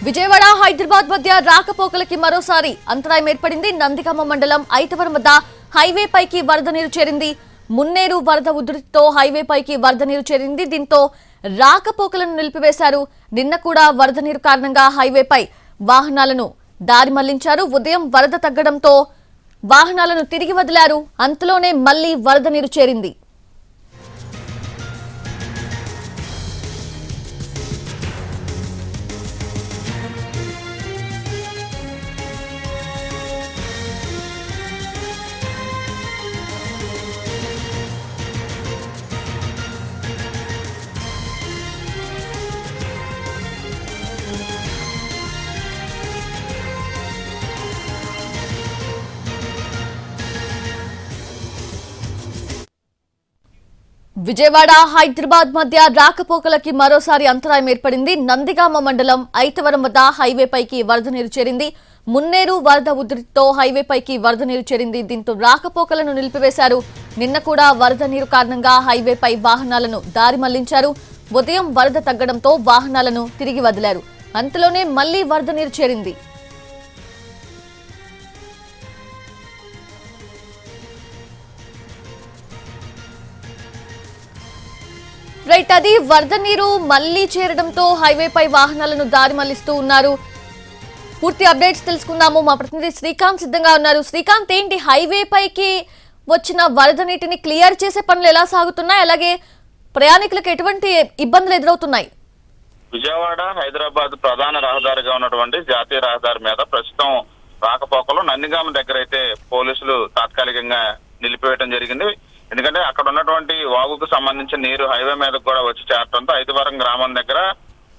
విజయవాడ హైదరాబాద్ మధ్య రాకపోకలకి మరోసారి అంతరాయం ఏర్పడింది. నందిగామ మండలం ఐతవరం వద్ద హైవే పైకి వరద నీరు చేరింది. మున్నేరు వరద ఉధృతితో హైవే పైకి వరద నీరు చేరింది. దీంతో రాకపోకలను నిలిపివేశారు. నిన్న కూడా వరద నీరు కారణంగా హైవేపై వాహనాలను దారి మళ్లించారు. ఉదయం వరద తగ్గడంతో వాహనాలను తిరిగి వదిలారు. అంతలోనే మళ్లీ వరద నీరు చేరింది. విజయవాడ హైదరాబాద్ మధ్య రాకపోకలకి మరోసారి అంతరాయం ఏర్పడింది. నందిగామ మండలం ఐతవరం వద్ద హైవే పైకి వరద నీరు చేరింది. మున్నేరు వరద ఉధృతితో హైవే పైకి వరద నీరు చేరింది. దీంతో రాకపోకలను నిలిపివేశారు. నిన్న కూడా వరద నీరు కారణంగా హైవేపై వాహనాలను దారి మళ్లించారు. ఉదయం వరద తగ్గడంతో వాహనాలను తిరిగి వదిలారు. అంతలోనే మళ్లీ వరద నీరు చేరింది. రైట్, అది వరద నీరు మళ్లీ చేరడంతో హైవేపై వాహనాలను దారి మళ్లిస్తూ ఉన్నారు. పూర్తి అప్డేట్స్ తెలుసుకుందాము. మా ప్రతినిధి శ్రీకాంత్ సిద్ధంగా ఉన్నారు. శ్రీకాంత్, ఏంటి హైవే పైకి వచ్చిన వరద నీటిని క్లియర్ చేసే పనులు ఎలా సాగుతున్నాయి? అలాగే ప్రయాణికులకు ఎటువంటి ఇబ్బందులు ఎదురవుతున్నాయి? విజయవాడ హైదరాబాద్ ప్రధాన రహదారిగా ఉన్నటువంటి జాతీయ రహదారి మీద ప్రస్తుతం రాకపోకలు నందిగామ దగ్గర అయితే పోలీసులు తాత్కాలికంగా నిలిపివేయడం జరిగింది. ఎందుకంటే అక్కడ ఉన్నటువంటి వాగుకు సంబంధించిన నీరు హైవే మీద కూడా వచ్చి చేరడంతో ఐదువరం గ్రామం దగ్గర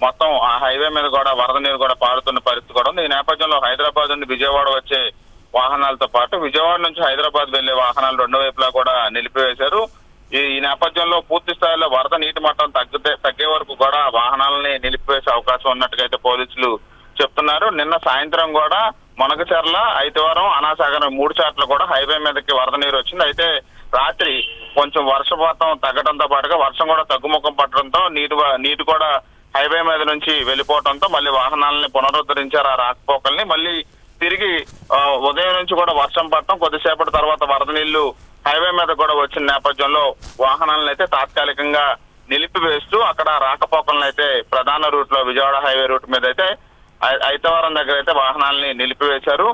మొత్తం ఆ హైవే మీద కూడా వరద నీరు కూడా పారుతున్న పరిస్థితి కూడా ఉంది. ఈ నేపథ్యంలో హైదరాబాద్ నుండి విజయవాడ వచ్చే వాహనాలతో పాటు విజయవాడ నుంచి హైదరాబాద్ వెళ్లే వాహనాలు రెండు వైపులా కూడా నిలిపివేశారు. ఈ నేపథ్యంలో పూర్తి స్థాయిలో వరద నీటి మట్టం తగ్గే వరకు కూడా వాహనాలని నిలిపివేసే అవకాశం ఉన్నట్టుగా అయితే పోలీసులు చెప్తున్నారు. నిన్న సాయంత్రం కూడా మొనకచెర్ల, ఐతవరం, అనాసాగరం 3 చోట్ల కూడా హైవే మీదకి వరద నీరు వచ్చింది. అయితే రాత్రి కొంచెం వర్షపాతం తగ్గడంతో పాటుగా వర్షం కూడా తగ్గుముఖం పట్టడంతో నీటి కూడా హైవే మీద నుంచి వెళ్లిపోవడంతో మళ్ళీ వాహనాలని పునరుద్ధరించారు. ఆ రాకపోకల్ని మళ్ళీ తిరిగి ఉదయం నుంచి కూడా వర్షం పడటం, కొద్దిసేపటి తర్వాత వరద నీళ్లు హైవే మీద కూడా వచ్చిన నేపథ్యంలో వాహనాలను అయితే తాత్కాలికంగా నిలిపివేస్తూ అక్కడ రాకపోకలను అయితే ప్రధాన రూట్ లో విజయవాడ హైవే రూట్ మీద అయితే ఐతవరం దగ్గర అయితే వాహనాలని నిలిపివేశారు.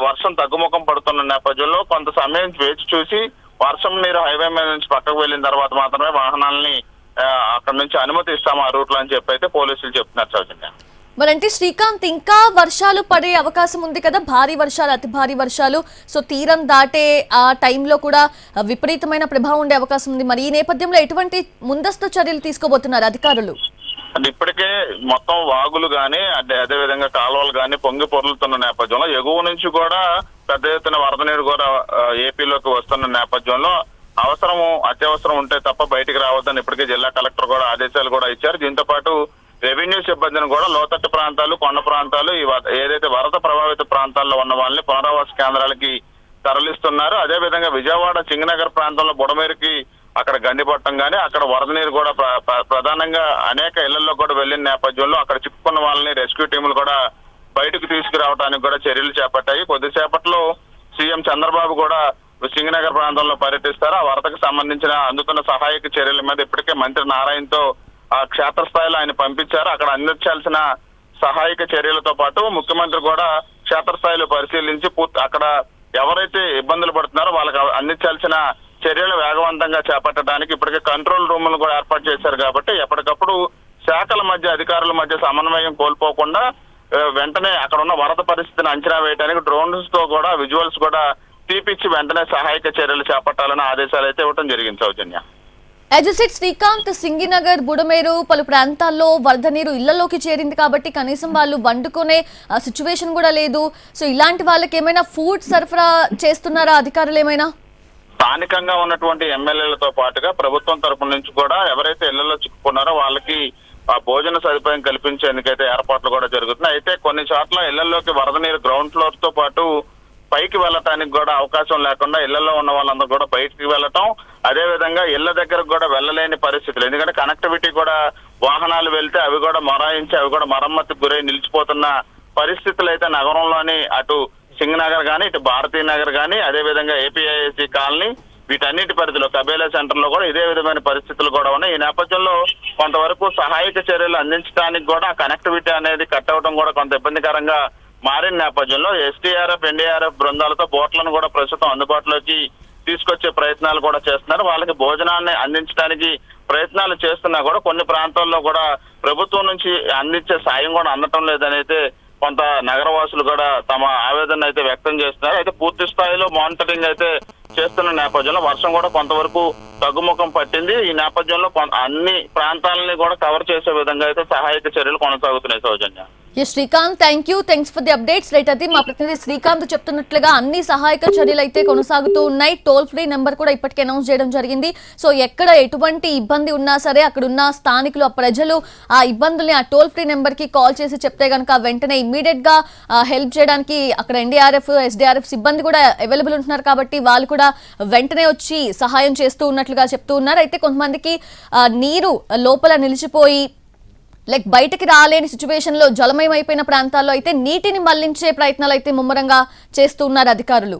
వర్షం తగ్గుముఖం పడుతున్న నేపథ్యంలో కొంత సమయం వేచి చూసి వర్షం నీరు హైవే మీద నుంచి పక్కకు వెళ్లిన తర్వాత మాత్రమే వాహనాలని అక్కడ నుంచి అనుమతిస్తాం ఆ రూట్ లో అని చెప్పి అయితే పోలీసులు చెప్తున్నారు. చౌజన్య, మరంటే శ్రీకాంత్, ఇంకా వర్షాలు పడే అవకాశం ఉంది కదా, భారీ వర్షాలు, అతి భారీ వర్షాలు. సో తీరం దాటే ఆ టైంలో కూడా విపరీతమైన ప్రభావం ఉండే అవకాశం ఉంది. మరి ఈ నేపథ్యంలో ఎటువంటి ముందస్తు చర్యలు తీసుకోబోతున్నారు అధికారులు? అంటే ఇప్పటికే మొత్తం వాగులు గాని అదే విధంగా కాలువలు గాని పొంగి పొర్లుతున్న నేపథ్యంలో ఎగువ నుంచి కూడా పెద్ద ఎత్తున వరద నీరు కూడా ఏపీలోకి వస్తున్న నేపథ్యంలో అత్యవసరం ఉంటే తప్ప బయటికి రావద్దని ఇప్పటికే జిల్లా కలెక్టర్ కూడా ఆదేశాలు కూడా ఇచ్చారు. దీంతో పాటు రెవెన్యూ సిబ్బందిని కూడా లోతట్టు ప్రాంతాలు, కొండ ప్రాంతాలు, ఏదైతే వరద ప్రభావిత ప్రాంతాల్లో ఉన్న వాళ్ళని పునరావాస కేంద్రాలకి తరలిస్తున్నారు. అదే విధంగా విజయవాడ చింగనగర్ ప్రాంతంలో బుడమేరుకి అక్కడ గండిపట్టం గానీ అక్కడ వరద నీరు కూడా ప్రధానంగా అనేక ఇళ్లలో కూడా వెళ్లిన నేపథ్యంలో అక్కడ చిక్కుకున్న వాళ్ళని రెస్క్యూ టీములు కూడా బయటకు తీసుకురావడానికి కూడా చర్యలు చేపట్టాయి. కొద్దిసేపట్లో సీఎం చంద్రబాబు కూడా సింగనగర్ ప్రాంతంలో పర్యటిస్తారు. ఆ వరదకు సంబంధించిన అందుతున్న సహాయక చర్యల మీద ఇప్పటికే మంత్రి నారాయణతో ఆ క్షేత్రస్థాయిలో ఆయన పంపించారు. అక్కడ అందించాల్సిన సహాయక చర్యలతో పాటు ముఖ్యమంత్రి కూడా క్షేత్రస్థాయిలో పరిశీలించి అక్కడ ఎవరైతే ఇబ్బందులు పడుతున్నారో వాళ్ళకి అందించాల్సిన చర్యలు వేగవంతంగా చేపట్టడానికి ఇప్పటికే కంట్రోల్ రూమ్లను కూడా ఏర్పాటు చేశారు. కాబట్టి ఎప్పటికప్పుడు శాఖల మధ్య, అధికారుల మధ్య సమన్వయం కోల్పోకుండా వెంటనే అక్కడ ఉన్న వరద పరిస్థితిని అంచనా వేయడానికి డ్రోన్స్ తో కూడా విజువల్స్ కూడా తీపిచ్చి వెంటనే సహాయక చర్యలు చేపట్టాలని ఆదేశాలు అయితే ఇవ్వడం జరిగింది. సౌజన్య, శ్రీకాంత్, సింగినగర్, బుడమేరు పలు ప్రాంతాల్లో వరద నీరు ఇళ్లలోకి చేరింది కాబట్టి కనీసం వాళ్ళు వండుకునే సిచ్యువేషన్ కూడా లేదు. సో ఇలాంటి వాళ్ళకి ఏమైనా ఫుడ్ సరఫరా చేస్తున్నారా అధికారులు? ఏమైనా స్థానికంగా ఉన్నటువంటి ఎమ్మెల్యేలతో పాటుగా ప్రభుత్వం తరపు నుంచి కూడా ఎవరైతే ఇళ్లలో చిక్కుకున్నారో వాళ్ళకి ఆ భోజన సదుపాయం కల్పించేందుకైతే ఏర్పాట్లు కూడా జరుగుతున్నాయి. అయితే కొన్ని చోట్ల ఇళ్లలోకి వరద నీరు గ్రౌండ్ ఫ్లోర్ తో పాటు పైకి వెళ్ళటానికి కూడా అవకాశం లేకుండా ఇళ్లలో ఉన్న వాళ్ళందరూ కూడా బయటికి వెళ్ళటం, అదే విధంగా ఇళ్ల దగ్గరకు కూడా వెళ్ళలేని పరిస్థితులు. ఎందుకంటే కనెక్టివిటీ కూడా వాహనాలు వెళ్తే అవి కూడా మొరాయించి అవి కూడా మరమ్మతుకు గురై నిలిచిపోతున్న పరిస్థితులు అయితే నగరంలోని అటు సింగనగర్ కానీ ఇటు భారతీ నగర్ కానీ అదే విధంగా ఏపీఐసి కాలనీ వీటన్నిటి పరిధిలో కబేలా సెంటర్ లో కూడా ఇదే విధమైన పరిస్థితులు కూడా ఉన్నాయి. ఈ నేపథ్యంలో కొంతవరకు సహాయక చర్యలు అందించడానికి కూడా కనెక్టివిటీ అనేది కట్ అవడం కూడా కొంత ఇబ్బందికరంగా మారిన నేపథ్యంలో ఎస్డీఆర్ఎఫ్ ఎన్డీఆర్ఎఫ్ బృందాలతో బోట్లను కూడా ప్రస్తుతం అందుబాటులోకి తీసుకొచ్చే ప్రయత్నాలు కూడా చేస్తున్నారు. వాళ్ళకి భోజనాన్ని అందించడానికి ప్రయత్నాలు చేస్తున్నా కూడా కొన్ని ప్రాంతాల్లో కూడా ప్రభుత్వం నుంచి అందించే సాయం కూడా అందటం లేదని అయితే కొంత నగరవాసులు కూడా తమ ఆవేదన అయితే వ్యక్తం చేస్తున్నారు. అయితే పూర్తి స్థాయిలో మానిటరింగ్ అయితే చేస్తున్న నేపథ్యంలో వర్షం కూడా కొంతవరకు తగ్గుముఖం పట్టింది. ఈ నేపథ్యంలో అన్ని ప్రాంతాలని కూడా కవర్ చేసే విధంగా అయితే సహాయక చర్యలు కొనసాగుతున్నాయి. Soujanya. Srikanth, thanks for the updates. Right, అది మా ప్రతినిధి శ్రీకాంత్ చెప్తున్నట్లుగా అన్ని సహాయక చర్యలు అయితే కొనసాగుతూ ఉన్నాయి. టోల్ ఫ్రీ నెంబర్ కూడా ఇప్పటికే అనౌన్స్ చేయడం జరిగింది. సో ఎక్కడ ఎటువంటి ఇబ్బంది ఉన్నా సరే అక్కడ ఉన్న స్థానికులు, ప్రజలు ఆ ఇబ్బందుల్ని ఆ టోల్ ఫ్రీ నెంబర్ కి కాల్ చేసి చెప్తే కనుక వెంటనే ఇమ్మీడియట్ గా హెల్ప్ చేయడానికి అక్కడ ఎన్డీఆర్ఎఫ్ ఎస్డీఆర్ఎఫ్ సిబ్బంది కూడా అవైలబుల్ ఉంటున్నారు. కాబట్టి వాళ్ళు కూడా వెంటనే వచ్చి సహాయం చేస్తూ ఉన్నట్లుగా చెప్తూ ఉన్నారు. అయితే కొంతమందికి నీరు లోపల నిలిచిపోయి బయటకి రాలేని సిచ్యువేషన్ లో జలమయం అయిపోయిన ప్రాంతాల్లో అయితే నీటిని మళ్లించే ప్రయత్నాలు అయితే ముమ్మరంగా చేస్తూ ఉన్నారు అధికారులు.